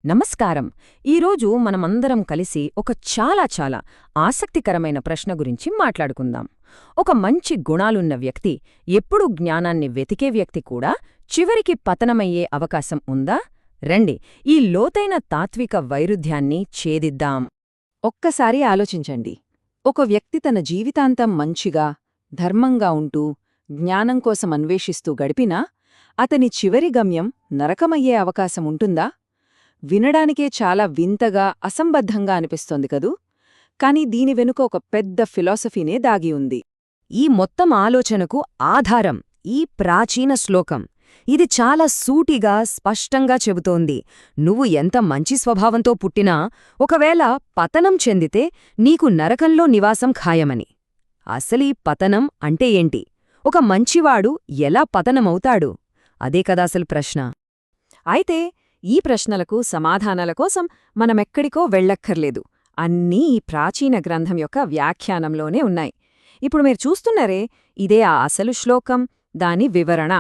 నమస్కారం. ఈరోజు మనమందరం కలిసి ఒక చాలా ఆసక్తికరమైన ప్రశ్న గురించి మాట్లాడుకుందాం. ఒక మంచి గుణాలున్న వ్యక్తి, ఎప్పుడూ జ్ఞానాన్ని వెతికే వ్యక్తి కూడా చివరికి పతనమయ్యే అవకాశం ఉందా? రండి, ఈ లోతైన తాత్విక వైరుధ్యాన్ని ఛేదిద్దాం. ఒక్కసారి ఆలోచించండి. ఒక వ్యక్తి తన జీవితాంతం మంచిగా, ధర్మంగా ఉంటూ, జ్ఞానం కోసం అన్వేషిస్తూ గడిపినా అతని చివరి గమ్యం నరకమయ్యే అవకాశం ఉంటుందా? వినడానికే చాలా వింతగా, అసంబద్ధంగా అనిపిస్తోంది కదూ? కాని దీని వెనుక ఒక పెద్ద ఫిలాసఫీనే దాగి ఉంది. ఈ మొత్తం ఆలోచనకు ఆధారం ఈ ప్రాచీన శ్లోకం. ఇది చాలా సూటిగా, స్పష్టంగా చెబుతోంది, నువ్వు ఎంత మంచి స్వభావంతో పుట్టినా ఒకవేళ పతనం చెందితే నీకు నరకంలో నివాసం ఖాయమని. అసలీ పతనం అంటే ఏంటి? ఒక మంచివాడు ఎలా పతనమవుతాడు? అదే కదాసలు ప్రశ్న. అయితే ఈ ప్రశ్నలకు సమాధానాల కోసం మనమెక్కడికో వెళ్ళక్కర్లేదు. అన్నీ ఈ ప్రాచీన గ్రంథం యొక్క వ్యాఖ్యానంలోనే ఉన్నాయి. ఇప్పుడు మీరు చూస్తున్నారే, ఇదే ఆ అసలు శ్లోకం, దాని వివరణ.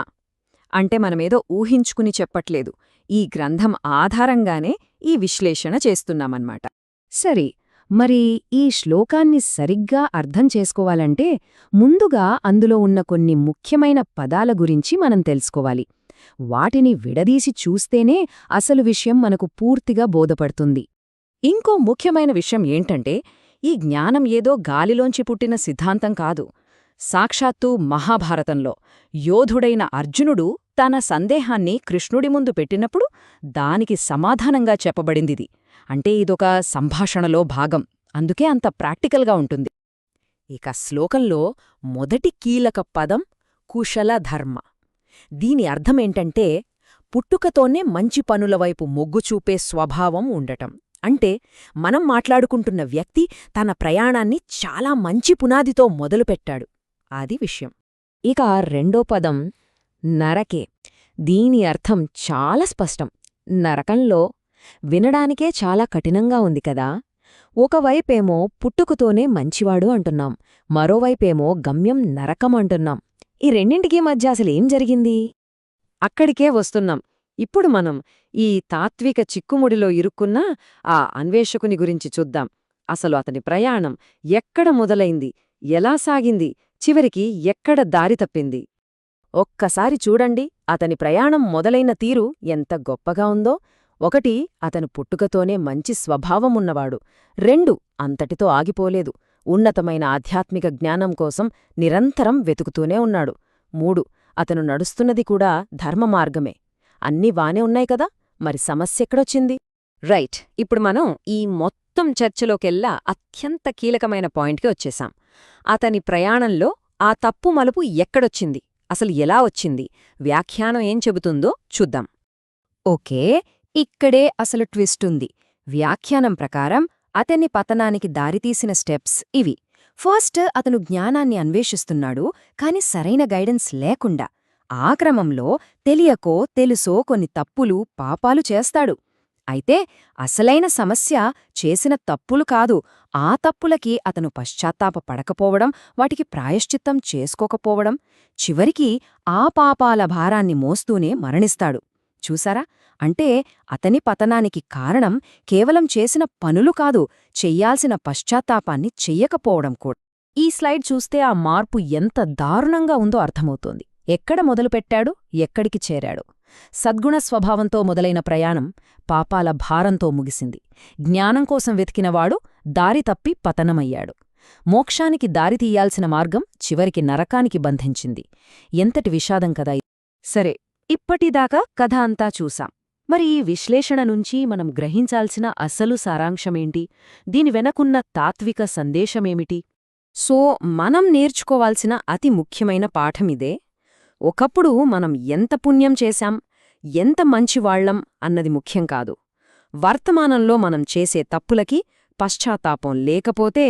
అంటే మనమేదో ఊహించుకుని చెప్పట్లేదు. ఈ గ్రంథం ఆధారంగానే ఈ విశ్లేషణ చేస్తున్నామన్నమాట. సరే, మరి ఈ శ్లోకాన్ని సరిగ్గా అర్థం చేసుకోవాలంటే ముందుగా అందులో ఉన్న కొన్ని ముఖ్యమైన పదాల గురించి మనం తెలుసుకోవాలి. వాటిని విడదీసి చూస్తేనే అసలు విషయం మనకు పూర్తిగా బోధపడుతుంది. ఇంకో ముఖ్యమైన విషయం ఏంటంటే, ఈ జ్ఞానం ఏదో గాలిలోంచి పుట్టిన సిద్ధాంతం కాదు. సాక్షాత్తూ మహాభారతంలో యోధుడైన అర్జునుడు తన సందేహాన్ని కృష్ణుడి ముందు పెట్టినప్పుడు దానికి సమాధానంగా చెప్పబడిందిది. అంటే ఇదొక సంభాషణలో భాగం, అందుకే అంత ప్రాక్టికల్గా ఉంటుంది. ఇక శ్లోకంలో మొదటి కీలక పదం కుశలధర్మ. దీని అర్థమేంటంటే, పుట్టుకతోనే మంచి పనులవైపు మొగ్గు చూపే స్వభావం ఉండటం. అంటే మనం మాట్లాడుకుంటున్న వ్యక్తి తన ప్రయాణాన్ని చాలా మంచి పునాదితో మొదలుపెట్టాడు. అది విషయం. ఇక రెండో పదం నరకే. దీని అర్థం చాలా స్పష్టం. నరకంలో వినడానికే చాలా కఠినంగా ఉంది కదా. ఒకవైపేమో పుట్టుకతోనే మంచివాడు అంటున్నాం, మరోవైపేమో గమ్యం నరకం అంటున్నాం. ఈ రెండింటికీ మధ్య అసలేం జరిగింది? అక్కడికే వస్తున్నాం. ఇప్పుడు మనం ఈ తాత్విక చిక్కుముడిలో ఇరుక్కున్న ఆ అన్వేషకుని గురించి చూద్దాం. అసలు అతని ప్రయాణం ఎక్కడ మొదలైంది, ఎలా సాగింది, చివరికి ఎక్కడ దారి తప్పింది? ఒక్కసారి చూడండి, అతని ప్రయాణం మొదలైన తీరు ఎంత గొప్పగా ఉందో. 1, అతను పుట్టుకతోనే మంచి స్వభావమున్నవాడు. 2, అంతటితో ఆగిపోలేదు, ఉన్నతమైన ఆధ్యాత్మిక జ్ఞానం కోసం నిరంతరం వెతుకుతూనే ఉన్నాడు. 3, అతను నడుస్తున్నది కూడా ధర్మమార్గమే. అన్నీ వానే ఉన్నాయి కదా, మరి సమస్యెక్కడొచ్చింది? రైట్, ఇప్పుడు మనం ఈ మొత్తం చర్చలోకెల్లా అత్యంత కీలకమైన పాయింట్కి వచ్చేశాం. అతని ప్రయాణంలో ఆ తప్పు మలుపు ఎక్కడొచ్చింది, అసలు ఎలా వచ్చింది, వ్యాఖ్యానం ఏం చెబుతుందో చూద్దాం. ఓకే, ఇక్కడే అసలు ట్విస్టుంది. వ్యాఖ్యానం ప్రకారం అతన్ని పతనానికి దారితీసిన స్టెప్స్ ఇవి. ఫస్ట్, అతను జ్ఞానాన్ని అన్వేషిస్తున్నాడు, కాని సరైన గైడెన్స్ లేకుండా. ఆ క్రమంలో తెలియకో తెలుసో కొన్ని తప్పులు, పాపాలు చేస్తాడు. అయితే అసలైన సమస్య చేసిన తప్పులు కాదు, ఆ తప్పులకి అతను పశ్చాత్తాపపడకపోవడం, వాటికి ప్రాయశ్చిత్తం చేసుకోకపోవడం. చివరికి ఆ పాపాల భారాన్ని మోస్తూనే మరణిస్తాడు. చూసారా? అంటే అతని పతనానికి కారణం కేవలం చేసిన పనులు కాదు, చెయ్యాల్సిన పశ్చాత్తాపాన్ని చెయ్యకపోవడం కూడా. ఈ స్లైడ్ చూస్తే ఆ మార్పు ఎంత దారుణంగా ఉందో అర్థమవుతోంది. ఎక్కడ మొదలుపెట్టాడు, ఎక్కడికి చేరాడు? సద్గుణ స్వభావంతో మొదలైన ప్రయాణం పాపాల భారంతో ముగిసింది. జ్ఞానం కోసం వెతికినవాడు దారి తప్పి పతనమయ్యాడు. మోక్షానికి దారి తీయాల్సిన మార్గం చివరికి నరకానికి బంధించింది. ఎంతటి విషాదం కదా. సరే, ఇప్పటిదాకా కథ అంతా చూసాం. మరి ఈ విశ్లేషణ నుంచి మనం గ్రహించాల్సిన అసలు సారాంశమేంటి? దీని వెనకున్న తాత్విక సందేశమేమిటి? సో మనం నేర్చుకోవాల్సిన అతి ముఖ్యమైన పాఠమిదే. ఒకప్పుడు మనం ఎంత పుణ్యం చేశాం, ఎంత మంచివాళ్లం అన్నది ముఖ్యం కాదు. వర్తమానంలో మనం చేసే తప్పులకి పశ్చాత్తాపం లేకపోతే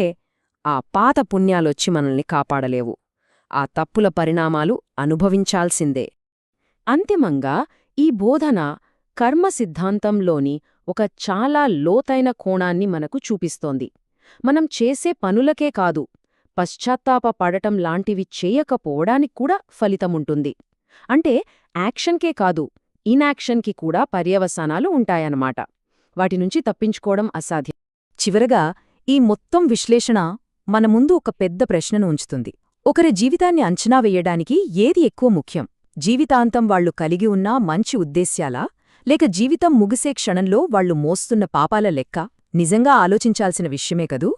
ఆ పాత పుణ్యాలొచ్చి మనల్ని కాపాడలేవు. ఆ తప్పుల పరిణామాలు అనుభవించాల్సిందే. అంతిమంగా ఈ బోధన కర్మ సిద్ధాంతంలోని ఒక చాలా లోతైన కోణాన్ని మనకు చూపిస్తోంది. మనం చేసే పనులకే కాదు, పశ్చాత్తాపపడటం లాంటివి చేయకపోవడానిక్కూడా ఫలితముంటుంది. అంటే యాక్షన్కే కాదు, ఇన్యాక్షన్కి కూడా పర్యవసానాలు ఉంటాయన్నమాట. వాటినుంచి తప్పించుకోవడం అసాధ్యం. చివరగా ఈ మొత్తం విశ్లేషణ మన ముందు ఒక పెద్ద ప్రశ్నను ఉంచుతుంది. ఒకరి జీవితాన్ని అంచనా వెయ్యడానికి ఏది ఎక్కువ ముఖ్యం? జీవితాంతం వాళ్లు కలిగి ఉన్న మంచి ఉద్దేశ్యాలా, లేక జీవితం ముగిసే క్షణంలో వాళ్లు మోస్తున్న పాపాల లెక్క? నిజంగా ఆలోచించాల్సిన విషయమే కదూ.